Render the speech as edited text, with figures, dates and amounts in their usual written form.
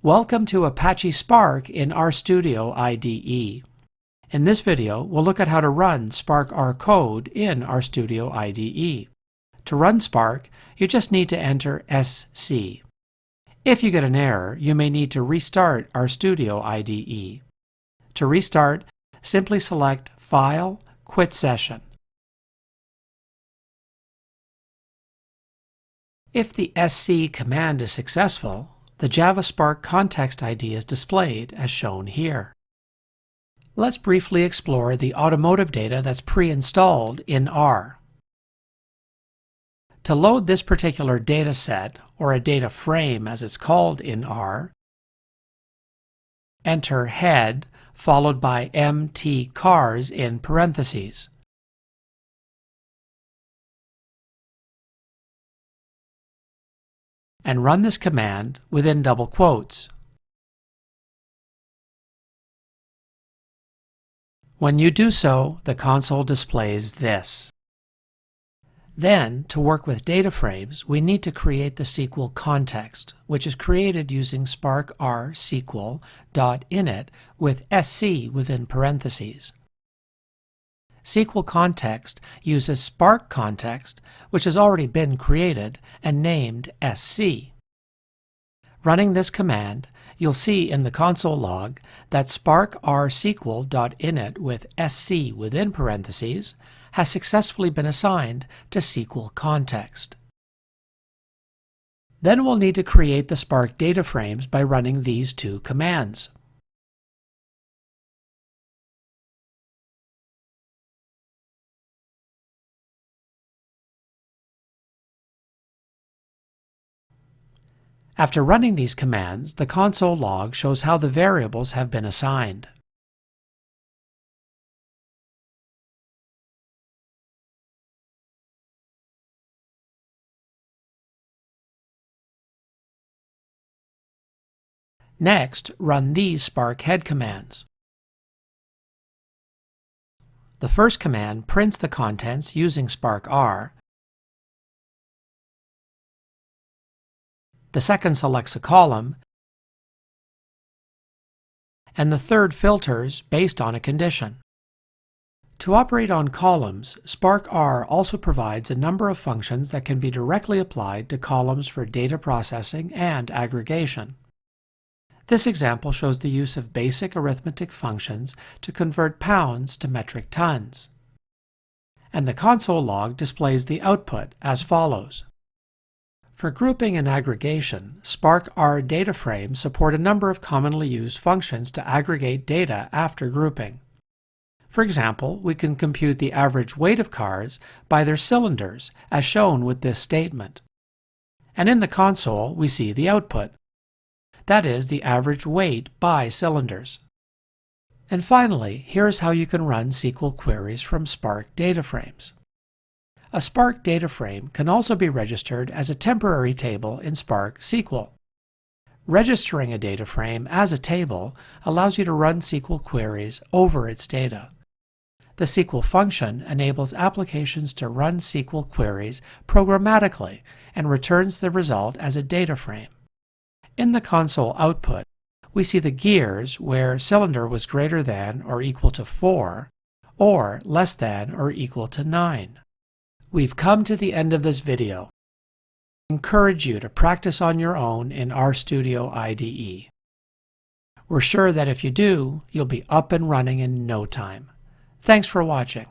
Welcome to Apache Spark in RStudio IDE. In this video, we'll look at how to run Spark R code in RStudio IDE. To run Spark, you just need to enter SC. If you get an error, you may need to restart RStudio IDE. To restart, simply select File, Quit Session. If the SC command is successful, the Java Spark context ID is displayed as shown here. Let's briefly explore the automotive data that's pre-installed in R. To load this particular data set, or a data frame as it's called in R, enter head followed by MT cars in parentheses. And run this command within double quotes. When you do so, the console displays this. Then, to work with data frames, we need to create the SQL context, which is created using Spark R SQL.init with SC within parentheses. SQL context uses Spark context, which has already been created and named SC. Running this command, you'll see in the console log that Spark R SQL.init with SC within parentheses has successfully been assigned to SQL context. Then we'll need to create the Spark data frames by running these two commands. After running these commands, the console log shows how the variables have been assigned. Next, run these Spark head commands. The first command prints the contents using Spark R. The second selects a column, and the third filters based on a condition. To operate on columns, Spark R also provides a number of functions that can be directly applied to columns for data processing and aggregation. This example shows the use of basic arithmetic functions to convert pounds to metric tons. And the console log displays the output as follows. For grouping and aggregation, Spark R data frames support a number of commonly used functions to aggregate data after grouping. For example, we can compute the average weight of cars by their cylinders, as shown with this statement. And in the console, we see the output. That is, the average weight by cylinders. And finally, here's how you can run SQL queries from Spark data frames. A Spark data frame can also be registered as a temporary table in Spark SQL. Registering a data frame as a table allows you to run SQL queries over its data. The SQL function enables applications to run SQL queries programmatically and returns the result as a data frame. In the console output, we see the gears where cylinder was greater than or equal to 4 or less than or equal to 9. We've come to the end of this video. I encourage you to practice on your own in RStudio IDE. We're sure that if you do, you'll be up and running in no time. Thanks for watching.